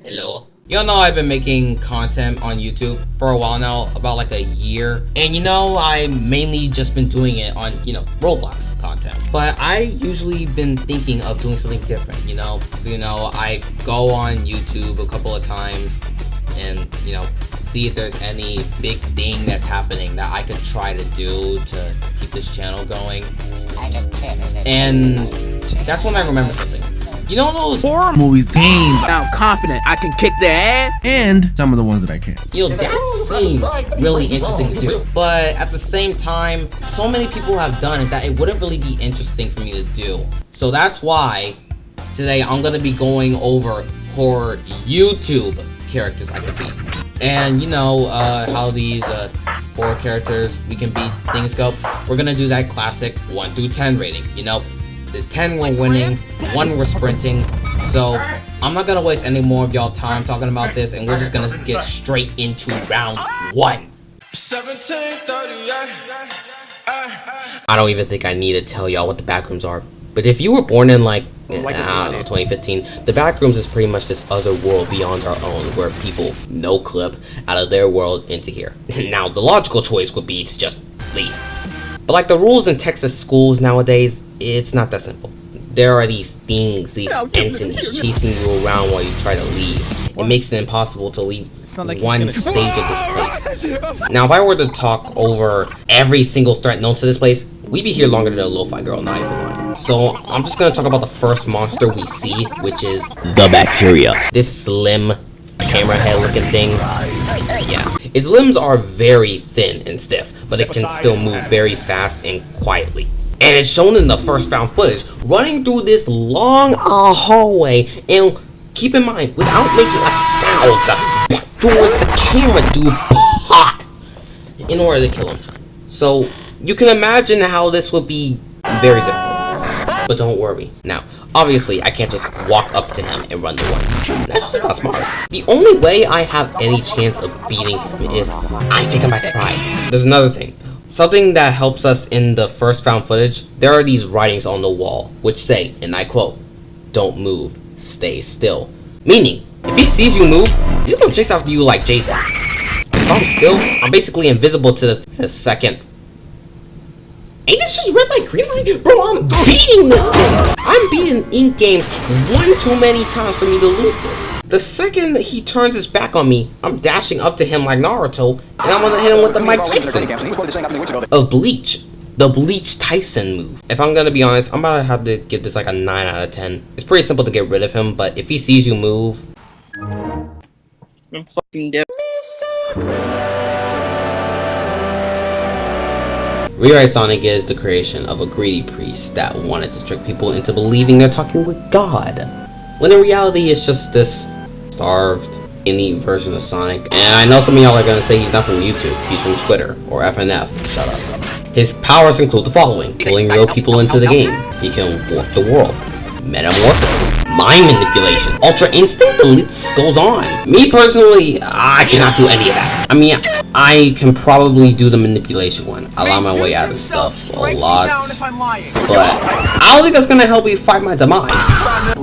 Hello. Y'all know I've been making content on YouTube for a while now, about like a year. And I mainly just been doing it on, Roblox content. But I usually been thinking of doing something different, So, I go on YouTube a couple of times and, see if there's any big thing that's happening that I could try to do to keep this channel going. And that's when I remember something. You know those horror movies, games. I'm confident I can kick their ass. And some of the ones that I can't. That seems really interesting to do. But at the same time, so many people have done it that it wouldn't really be interesting for me to do. So that's why today I'm gonna be going over horror YouTube characters I could be. And how these horror characters we can beat things go. We're gonna do that classic 1 through 10 rating, The 10 were winning, 1 were sprinting. So I'm not gonna waste any more of y'all time talking about this, and we're just gonna get straight into round 1. 1738. I don't even think I need to tell y'all what the Backrooms are. But if you were born in I don't know, 2015, the Backrooms is pretty much this other world beyond our own, where people no clip out of their world into here. Now the logical choice would be to just leave. But like the rules in Texas schools nowadays, it's not that simple. There are these things, these entities chasing you around while you try to leave. It makes it impossible to leave one stage of this place. Now if I were to talk over every single threat known to this place, we'd be here longer than a lo-fi girl, not even lying. So I'm just gonna talk about the first monster we see, which is the Bacteria. This slim, hammerhead looking thing. Yeah, its limbs are very thin and stiff, but it can still move very fast and quietly. And it's shown in the first found footage, running through this long hallway, and keep in mind, without making a sound, back towards the camera, dude, pop, in order to kill him. So you can imagine how this would be very difficult. But don't worry. Now, obviously, I can't just walk up to him and run the one. That's just not smart. The only way I have any chance of beating him is I take him by surprise. There's another thing. Something that helps us in the first found footage, there are these writings on the wall, which say, and I quote, "Don't move, stay still." Meaning, if he sees you move, he's gonna chase after you like Jason. If I'm still, I'm basically invisible to the second. Ain't this just red light, green light? Bro, I'm beating this thing! I'm beating Ink Games one too many times for me to lose this. The second he turns his back on me, I'm dashing up to him like Naruto, and I'm gonna hit him with the Mike Tyson of Bleach. The Bleach Tyson move. If I'm gonna be honest, I'm about to have to give this like a 9 out of 10. It's pretty simple to get rid of him, but if he sees you move... I'm fucking dead. Rewrite Sonic is the creation of a greedy priest that wanted to trick people into believing they're talking with God, when in reality it's just this starved indie version of Sonic. And I know some of y'all are gonna say he's not from YouTube, he's from Twitter or FNF. Shut up. His powers include the following: pulling real people into the game. He can warp the world, metamorphosis, mind manipulation, ultra instinct, the list goes on. Me personally, I cannot do any of that. I mean, I can probably do the manipulation one. I lie my way out of stuff a lot, but I don't think that's gonna help me fight my demise.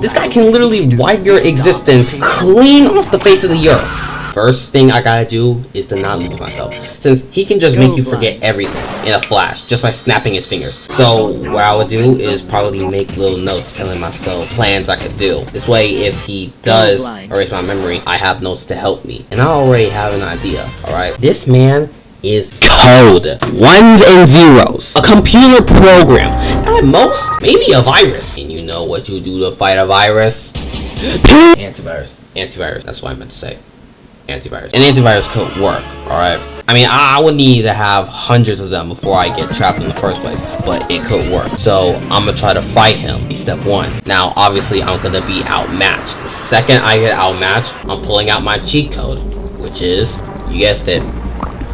This guy can literally wipe your existence clean off the face of the earth. First thing I gotta do is to not lose myself, since he can just make you forget everything in a flash just by snapping his fingers. So what I would do is probably make little notes telling myself plans I could do. This way, if he does erase my memory, I have notes to help me, and I already have an idea. Alright, this man is code, 1s and 0s, a computer program, at most maybe a virus. And you know what you do to fight a virus? Antivirus, that's what I meant to say. Antivirus. An antivirus could work, alright? I mean, I would need to have hundreds of them before I get trapped in the first place, but it could work. So I'm gonna try to fight him, be step 1. Now, obviously, I'm gonna be outmatched. The second I get outmatched, I'm pulling out my cheat code, which is, you guessed it,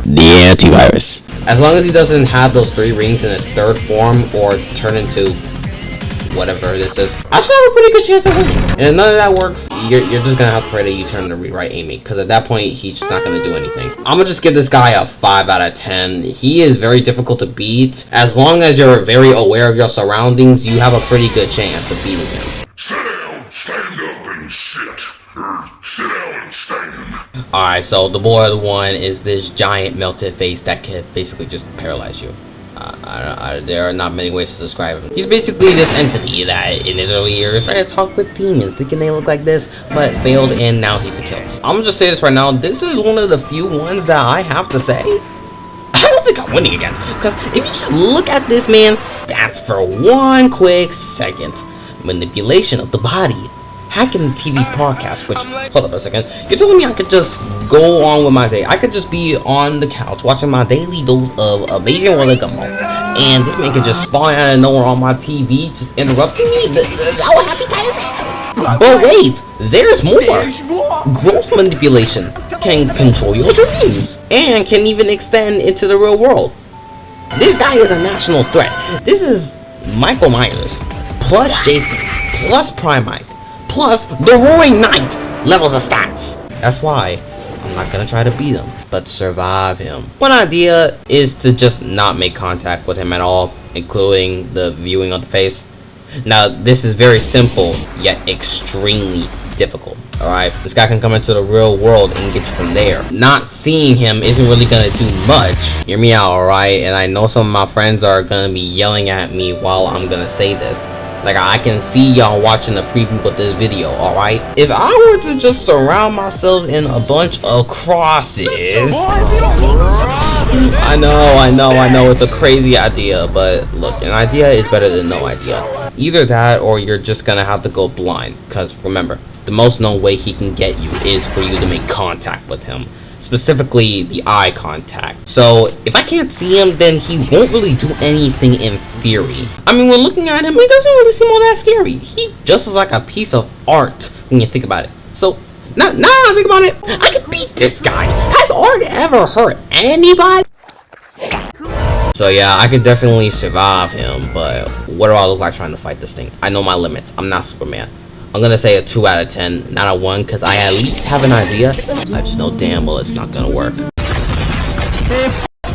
the antivirus. As long as he doesn't have those 3 rings in his third form or turn into whatever this is, I should have a pretty good chance of winning. And if none of that works, you're just gonna have to pray that you turn to rewrite Amy, because at that point he's just not gonna do anything. I'm gonna just give this guy a 5 out of 10. He is very difficult to beat. As long as you're very aware of your surroundings, you have a pretty good chance of beating him. Sit down, stand up, and Alright, so the boy one is this giant melted face that can basically just paralyze you. There are not many ways to describe him. He's basically this entity that in his early years tried to talk with demons thinking they look like this, but failed, and now he's a killer. I'm gonna just say this right now, this is one of the few ones that I have to say I don't think I'm winning against, because if you just look at this man's stats for one quick second: manipulation of the body, hacking the TV broadcast, which, hold up a second, you're telling me I could just go on with my day? I could just be on the couch watching my daily dose of amazing Origamo, and this man could just spawn out of nowhere on my TV, just interrupting me? That would have me tired as hell. But wait, there's more. Growth manipulation can control your dreams, and can even extend into the real world. This guy is a national threat. This is Michael Myers, plus Jason, plus Prime Mike, plus the Roaring Knight levels of stats. That's why I'm not gonna try to beat him, but survive him. One idea is to just not make contact with him at all, including the viewing of the face. Now, this is very simple, yet extremely difficult. Alright, this guy can come into the real world and get you from there. Not seeing him isn't really gonna do much. Hear me out, alright? And I know some of my friends are gonna be yelling at me while I'm gonna say this. Like, I can see y'all watching the preview of this video, alright? If I were to just surround myself in a bunch of crosses... I know, it's a crazy idea, but look, an idea is better than no idea. Either that, or you're just gonna have to go blind, because remember, the most known way he can get you is for you to make contact with him. Specifically, the eye contact. So, if I can't see him, then he won't really do anything in theory. I mean, when looking at him, he doesn't really seem all that scary. He just is like a piece of art when you think about it. So, now I think about it, I could beat this guy. Has art ever hurt anybody? So yeah, I could definitely survive him, but what do I look like trying to fight this thing? I know my limits. I'm not Superman. I'm gonna say a 2 out of 10, not a 1, because I at least have an idea. I just know damn well it's not gonna work.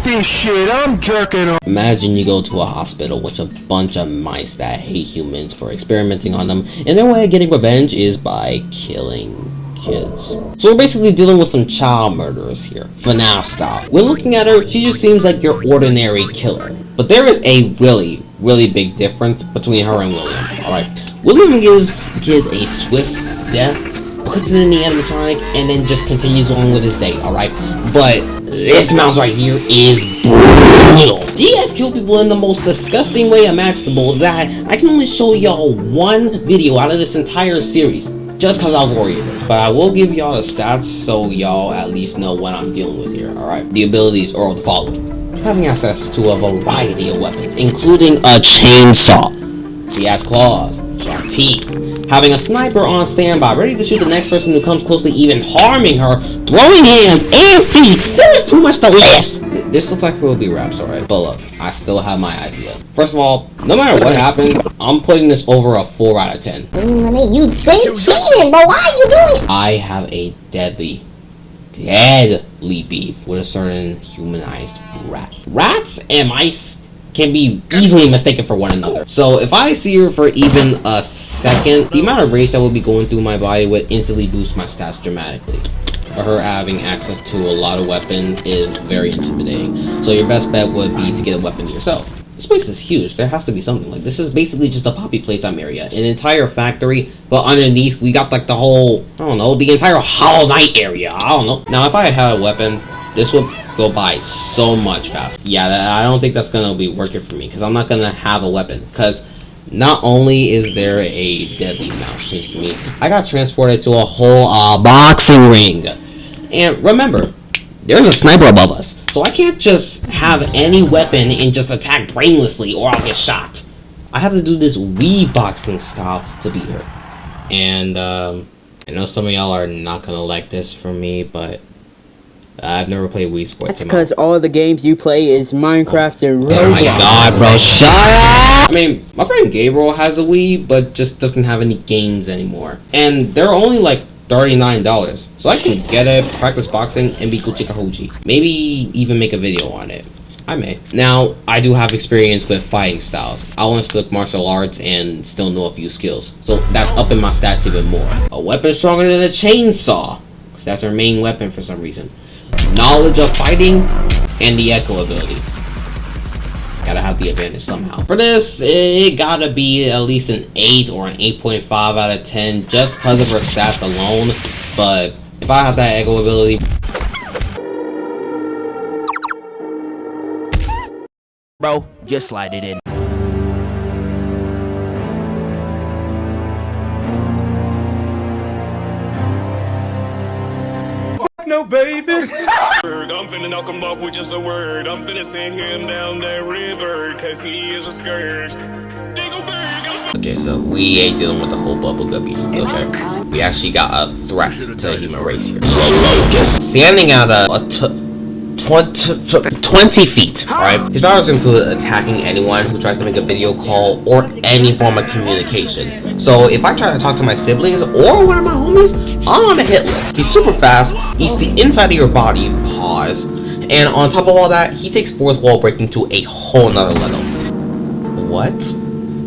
This shit, I'm jerking off. Imagine you go to a hospital with a bunch of mice that hate humans for experimenting on them, and their way of getting revenge is by killing kids. So we're basically dealing with some child murderers here, FNAF style. When looking at her, she just seems like your ordinary killer. But there is a really, really big difference between her and William. Alright, William gives kids a swift death, puts it in the animatronic, and then just continues on with his day, alright? But this mouse right here is brutal. He has killed people in the most disgusting way imaginable that I can only show y'all one video out of this entire series, just because how gory it is. But I will give y'all the stats so y'all at least know what I'm dealing with here, alright? The abilities are the following: having access to a variety of weapons, including a chainsaw. She has claws, sharp teeth, having a sniper on standby, ready to shoot the next person who comes close to even harming her, throwing hands and feet. There is too much to list. This looks like it will be wraps, alright? But look, I still have my ideas. First of all, no matter what happens, I'm putting this over a 4 out of 10. You cheating, but why are you doing it? I have a deadly beef with a certain humanized rat. Rats and mice can be easily mistaken for one another. So if I see her for even a second, the amount of rage that will be going through my body would instantly boost my stats dramatically. For her having access to a lot of weapons is very intimidating. So your best bet would be to get a weapon yourself. This place is huge. There has to be something. Like, this is basically just a poppy playtime area, an entire factory, but underneath we got like the whole, I don't know, the entire Hollow Knight area. I don't know. Now if I had a weapon, this would go by so much faster. Yeah, I don't think that's gonna be working for me, because I'm not gonna have a weapon. Because not only is there a deadly mouse chasing me, I got transported to a whole boxing ring. And remember, there's a sniper above us, so I can't just have any weapon and just attack brainlessly or I'll get shot. I have to do this Wii boxing style to beat her. And I know some of y'all are not gonna like this from me, but I've never played Wii Sports. That's because all the games you play is Minecraft and Roblox. Oh my god, bro, shut up! I mean, my friend Gabriel has a Wii, but just doesn't have any games anymore. And they're only like $39. So I can get it, practice boxing, and be Kuchika Hoji. Maybe even make a video on it. I may. Now, I do have experience with fighting styles. I once took martial arts and still know a few skills. So that's upping my stats even more. A weapon stronger than a chainsaw. That's our main weapon for some reason. Knowledge of fighting and the echo ability. Gotta have the advantage somehow. For this, it gotta be at least an 8 or an 8.5 out of 10 just because of her stats alone. But if I have that echo ability, bro, just slide it in. No, baby. I'm finna knock him off with just a word. I'm finna send him down that river, cause he is a scourge. okay, so we ain't dealing with the whole bubblegum issue, okay? We actually got a threat to the human race here. Locust. Standing at a 20 feet, alright? His powers include attacking anyone who tries to make a video call or any form of communication. So if I try to talk to my siblings or one of my homies, I'm on a hit list. He's super fast, eats the inside of your body, pause, and on top of all that, he takes fourth wall breaking to a whole nother level. What?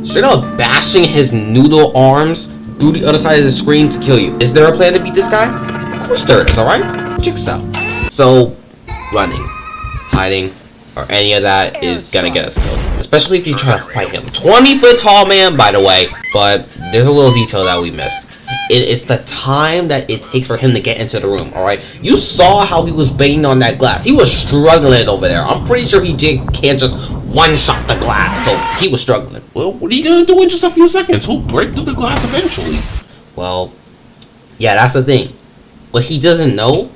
Straight up bashing his noodle arms through the other side of the screen to kill you. Is there a plan to beat this guy? Of course there is, alright? Check this out. So, running, hiding, or any of that is gonna get us killed. Especially if you try to fight him. 20-foot tall man, by the way. But there's a little detail that we missed. It's the time that it takes for him to get into the room, alright? You saw how he was banging on that glass. He was struggling over there. I'm pretty sure can't just one-shot the glass, so he was struggling. Well, what are you gonna do in just a few seconds? He'll break through the glass eventually. Well, yeah, that's the thing. What he doesn't know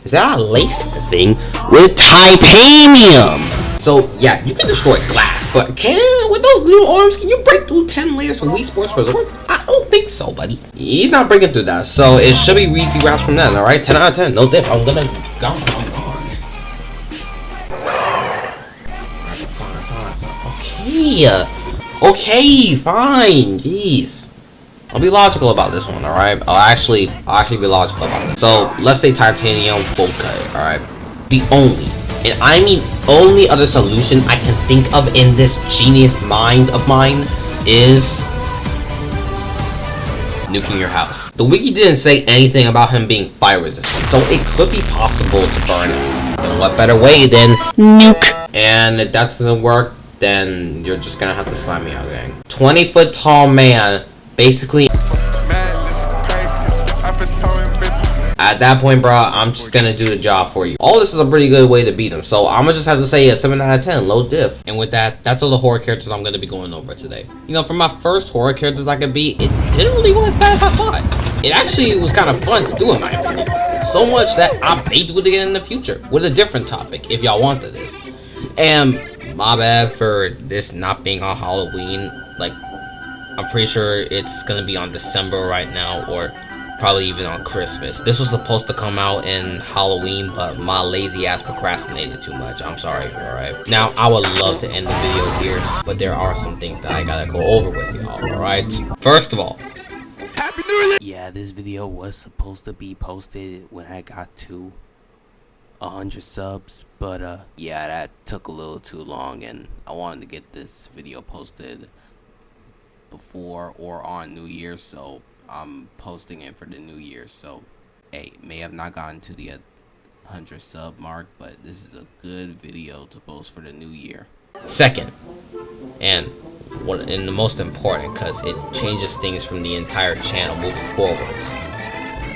is that I laced the thing with titanium. So yeah, you can destroy glass, but with those little arms, can you break through 10 layers of Wii Sports Resorts? I don't think so, buddy. He's not breaking through that, so it should be easy routes from then. All right, 10 out of 10, no dip. I'm gonna go. Okay, fine. Jeez. I'll be logical about this one, alright? I'll actually be logical about it. So, let's say titanium bolt cut, alright? The only, and I mean only other solution I can think of in this genius mind of mine is nuking your house. The wiki didn't say anything about him being fire resistant, so it could be possible to burn him. And what better way than nuke? And if that doesn't work, then you're just gonna have to slam me out, gang. 20-foot tall man, basically. At that point, bro, I'm just gonna do the job for you. All this is a pretty good way to beat him, so I'm gonna just have to say a 7 out of 10, low diff. And with that, that's all the horror characters I'm gonna be going over today. You know, for my first horror characters I could beat, it didn't really go as bad as I thought. It actually was kind of fun to do, in my opinion. So much that I may do it again in the future with a different topic if y'all wanted this. And my bad for this not being on Halloween. Like, I'm pretty sure it's gonna be on December right now, or probably even on Christmas. This was supposed to come out in Halloween, but my lazy ass procrastinated too much. I'm sorry, alright? Now, I would love to end the video here, but there are some things that I gotta go over with y'all, alright? First of all, Happy New Year! Yeah, this video was supposed to be posted when I got to 100 subs, but yeah, that took a little too long, and I wanted to get this video posted before or on New Year's, so I'm posting it for the New Year. So hey, may have not gotten to the 100 sub mark, but this is a good video to post for the New Year. second, and the most important, because it changes things from the entire channel moving forwards.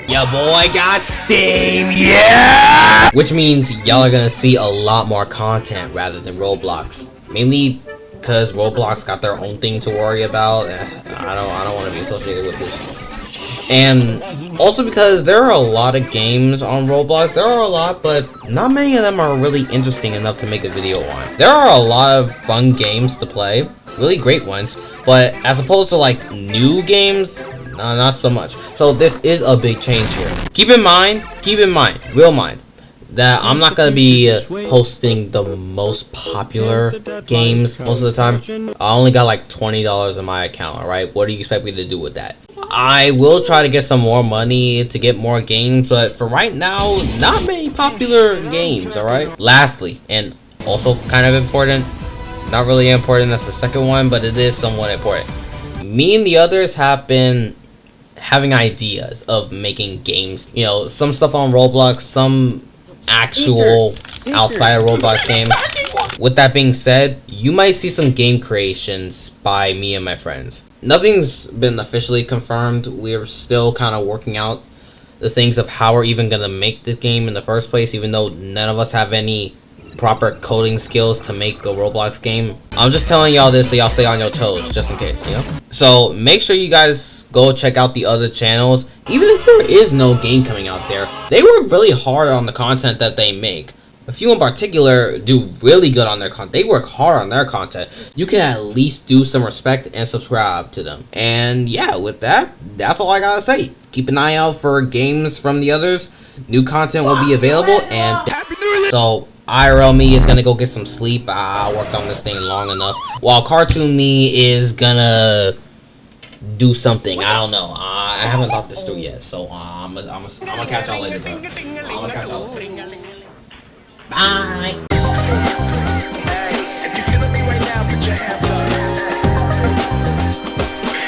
Your boy got Steam, yeah! Which means y'all are gonna see a lot more content rather than Roblox. Mainly because Roblox got their own thing to worry about. I don't want to be associated with this. And also because there are a lot of games on Roblox. There are a lot, but not many of them are really interesting enough to make a video on. There are a lot of fun games to play, really great ones, but as opposed to like new games, not so much. So this is a big change here. Keep in mind, real mind, that I'm not gonna be posting the most popular games most of the time. I only got like $20 in my account, alright? What do you expect me to do with that? I will try to get some more money to get more games, but for right now, not many popular games, alright? Lastly, and also kind of important. Not really important as the second one, but it is somewhat important. Me and the others have been having ideas of making games. You know, some stuff on Roblox, some actual outside of Roblox games. With that being said, you might see some game creations by me and my friends. Nothing's been officially confirmed. We're still kind of working out the things of how we're even gonna make this game in the first place, even though none of us have any proper coding skills to make a Roblox game. I'm just telling y'all this so y'all stay on your toes, just in case, you know? So make sure you guys go check out the other channels. Even if there is no game coming out there, they work really hard on the content that they make. A few in particular do really good on their content. They work hard on their content. You can at least do some respect and subscribe to them. And yeah, with that, that's all I gotta say. Keep an eye out for games from the others. New content will be available, and so IRL me is gonna go get some sleep. I worked on this thing long enough, while Cartoon me is gonna do something. I don't know. I haven't thought this through yet, so I'm gonna catch y'all later, bro. I'm gonna catch y'all later. Bye. If you feeling me right now, put your hands up.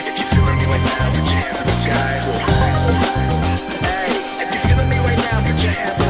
If you feeling me right now, put your hands in the sky. Hey, if you feeling me right now, put your hands up.